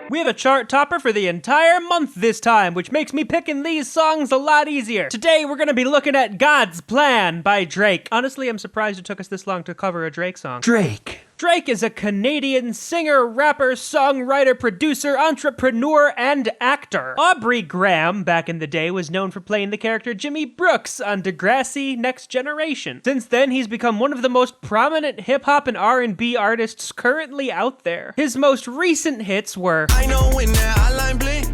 We have a chart topper for the entire month this time, which makes me picking these songs a lot easier. Today, we're gonna be looking at God's Plan by Drake. Honestly, I'm surprised it took us this long to cover a Drake song. Drake is a Canadian singer, rapper, songwriter, producer, entrepreneur, and actor. Aubrey Graham, back in the day, was known for playing the character Jimmy Brooks on Degrassi Next Generation. Since then, he's become one of the most prominent hip-hop and R&B artists currently out there. His most recent hits were I know when that hotline blink,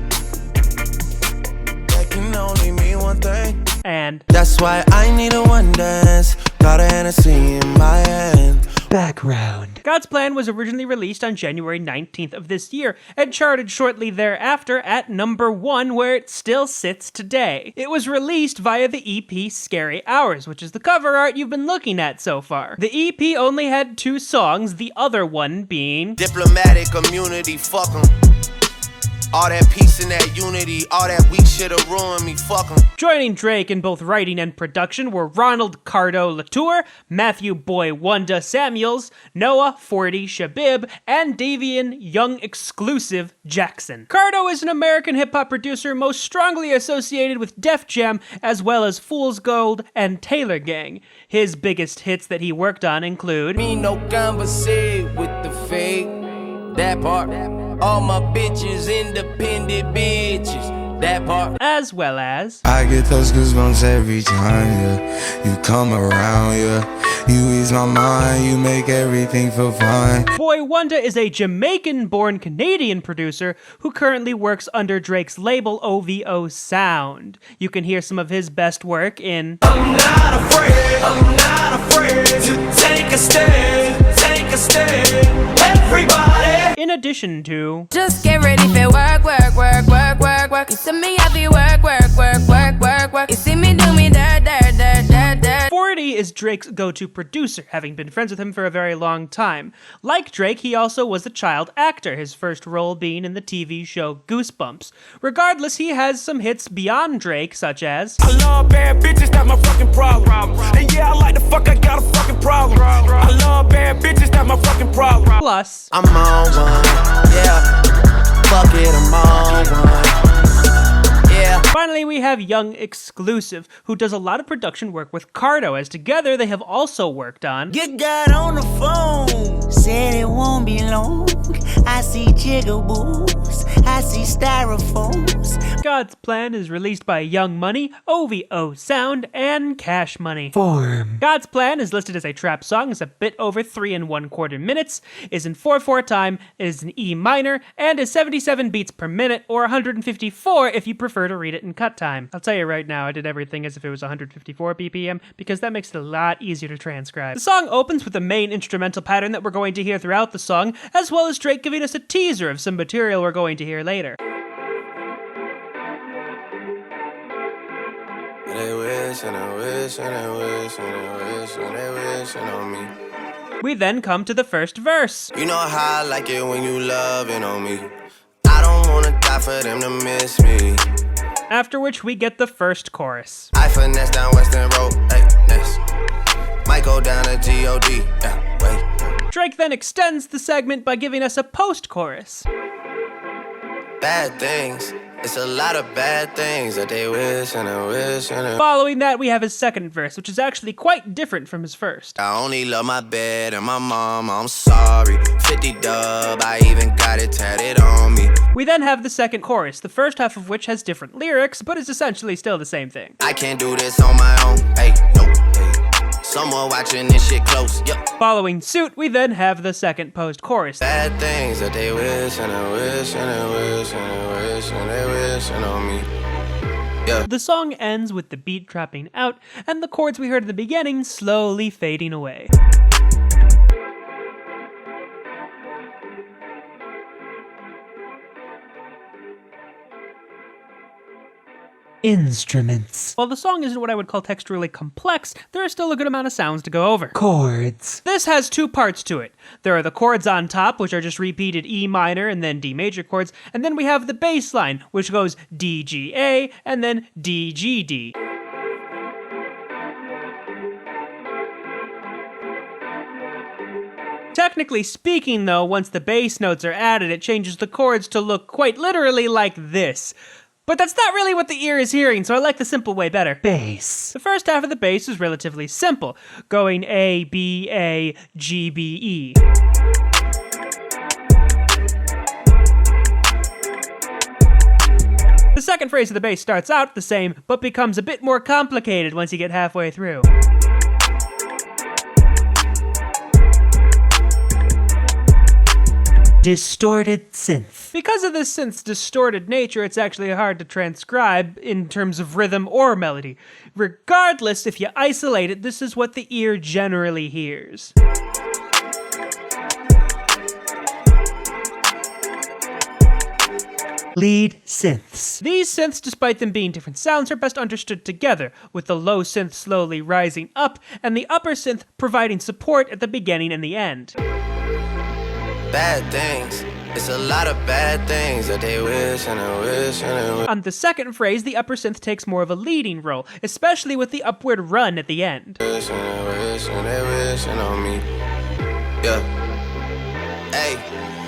that can only mean one thing. And That's why I need a one dance, got a Hennessy in my hand. Background. God's Plan was originally released on January 19th of this year and charted shortly thereafter at number 1, where it still sits today. It was released via the EP Scary Hours, which is the cover art you've been looking at so far. The EP only had 2 songs, the other one being Diplomatic immunity, fuck 'em. All that peace and that unity, all that weak shit'll ruin me, fuck 'em. Joining Drake in both writing and production were Ronald Cardo Latour, Matthew Boy Wonder Samuels, Noah 40 Shabib, and Davian Young Exclusive Jackson. Cardo is an American hip-hop producer most strongly associated with Def Jam, as well as Fool's Gold and Taylor Gang. His biggest hits that he worked on include Me no conversate with the fake, that part. All my bitches independent bitches, that part. as well as I get those goosebumps every time, yeah. You come around, yeah. You ease my mind, you make everything feel fine. Boy Wonder is a Jamaican-born Canadian producer who currently works under Drake's label OVO Sound. You can hear some of his best work in I'm not afraid to take a stand, everybody. in addition to Just get ready for work, work, work, work, work, work. You see me happy work, work, work, work, work, work. You see me do me dirt, dirt, dirt, dirt, dirt. 40 is Drake's go-to producer, having been friends with him for a very long time. Like Drake, he also was a child actor, his first role being in the TV show Goosebumps. Regardless, he has some hits beyond Drake, such as I love bad bitches, that's my fucking problem. And yeah, I like the fuck, I got a fucking problem. I love bad bitches, that's my fucking problem. Plus I'm on one, yeah. Fuck it, I'm on one. Yeah. Finally, we have Young Exclusive, who does a lot of production work with Cardo, as together they have also worked on Get God on the phone, said it won't be long. I see jigaboos, I see styrofoams. God's Plan is released by Young Money, OVO Sound, and Cash Money. God's Plan is listed as a trap song, is a bit over 3 1/4 minutes, is in 4/4 time, is in E minor, and is 77 beats per minute, or 154 if you prefer to read it in cut time. I'll tell you right now, I did everything as if it was 154 BPM, because that makes it a lot easier to transcribe. The song opens with the main instrumental pattern that we're going to hear throughout the song, as well as Drake giving us a teaser of some material we're going to hear later. They wish and they wish and they wish and they wish and they wishing on me. We then come to the first verse. You know how I like it when you loving on me. I don't wanna die for them to miss me. After which we get the first chorus. I finesse down Western Road, hey, next. Might go down to G.O.D., yeah, wait. Drake then extends the segment by giving us a post-chorus. Bad things, it's a lot of bad things that they wish and they wish and they... Following that, we have his second verse, which is actually quite different from his first. I only love my bed and my mom, I'm sorry. 50 dub, I even got it tatted on me. We then have the second chorus, the first half of which has different lyrics, but is essentially still the same thing. I can't do this on my own, hey, no, hey. Someone watching this shit close, yup. Following suit, we then have the second post-chorus. Bad things that they wish and they wish and they wish and they wish and they wishing on me. Yeah. The song ends with the beat dropping out, and the chords we heard at the beginning slowly fading away. Instruments. While the song isn't what I would call texturally complex, there is still a good amount of sounds to go over. Chords. This has 2 parts to it. There are the chords on top, which are just repeated E minor and then D major chords, and then we have the bass line, which goes D, G, A, and then D, G, D. Technically speaking though, once the bass notes are added, it changes the chords to look quite literally like this. But that's not really what the ear is hearing, so I like the simple way better. Bass. The first half of the bass is relatively simple, going A, B, A, G, B, E. The second phrase of the bass starts out the same, but becomes a bit more complicated once you get halfway through. Distorted synth. Because of the synth's distorted nature, it's actually hard to transcribe in terms of rhythm or melody. Regardless, if you isolate it, this is what the ear generally hears. Lead synths. These synths, despite them being different sounds, are best understood together, with the low synth slowly rising up, and the upper synth providing support at the beginning and the end. Bad things. It's a lot of bad things that they wish and they wish and they wish. On the second phrase, the upper synth takes more of a leading role, especially with the upward run at the end. Wish and they wish and they wishing on me. Yeah. Hey,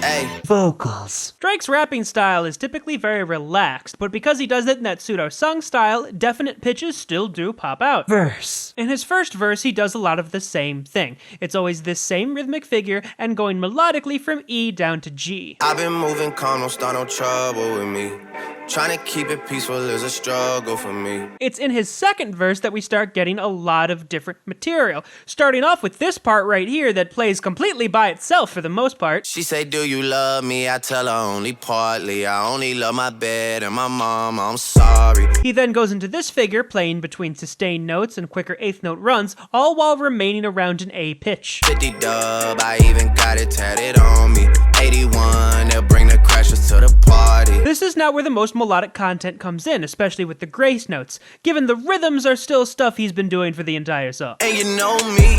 hey. Vocals. Drake's rapping style is typically very relaxed, but because he does it in that pseudo-sung style, definite pitches still do pop out. Verse. In his first verse, he does a lot of the same thing. It's always this same rhythmic figure and going melodically from E down to G. I've been moving calm, don't start no trouble with me. Trying to keep it peaceful is a struggle for me. It's in his second verse that we start getting a lot of different material, starting off with this part right here that plays completely by itself for the most part. She say, do you love me? I tell her only partly. I only love my bed and my mom, I'm sorry. He then goes into this figure, playing between sustained notes and quicker eighth note runs, all while remaining around an A pitch. 50 dub, I even got it tatted on me. 81, they'll bring the crashers to the party. This is now where the most melodic content comes in, especially with the grace notes, given the rhythms are still stuff he's been doing for the entire song. And you know me,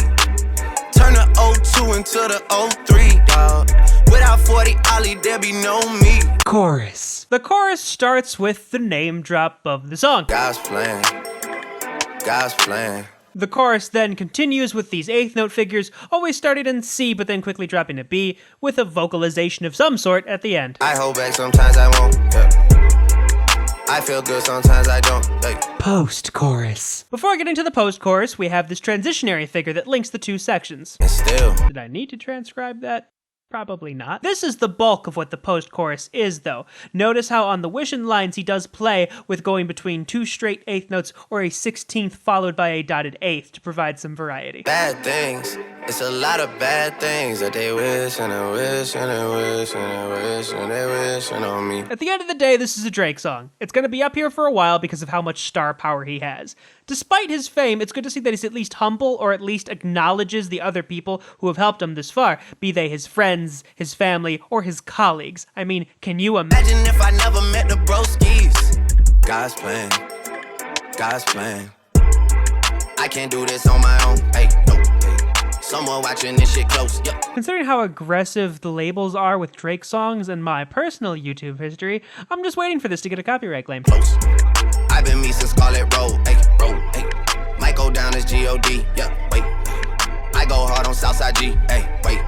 turn the 02 into the 03, dog. Without 40 Ollie, there be no me. Chorus. The chorus starts with the name drop of the song. God's plan, God's plan. The chorus then continues with these eighth note figures, always starting in C but then quickly dropping to B, with a vocalization of some sort at the end. I hold back, sometimes I won't, yeah. I feel good, sometimes I don't, hey. Post-chorus. Before getting to the post-chorus, we have this transitionary figure that links the two sections. And still, Did I need to transcribe that? Probably not. This is the bulk of what the post-chorus is, though. Notice how on the wishing lines he does play with going between two straight eighth notes or a 16th followed by a dotted eighth to provide some variety. bad things. It's a lot of bad things that they wish and they wish and they wish and they wish and they wishing on me. At the end of the day, this is a Drake song. It's gonna be up here for a while because of how much star power he has. Despite his fame, it's good to see that he's at least humble or at least acknowledges the other people who have helped him this far, be they his friends, his family, or his colleagues. I mean, can you imagine? Imagine if I never met the broskies. God's plan, God's plan. I can't do this on my own. Hey, no, hey. Someone watching this shit close. Yeah. Considering how aggressive the labels are with Drake songs and my personal YouTube history, I'm just waiting for this to get a copyright claim. Close. I've been me since Scarlet Road. Hey, road. Hey. Might go down as G-O-D. Yeah, wait. I go hard on Southside G. Hey, wait.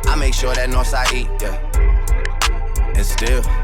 I make sure that Northside E. Yeah. And still.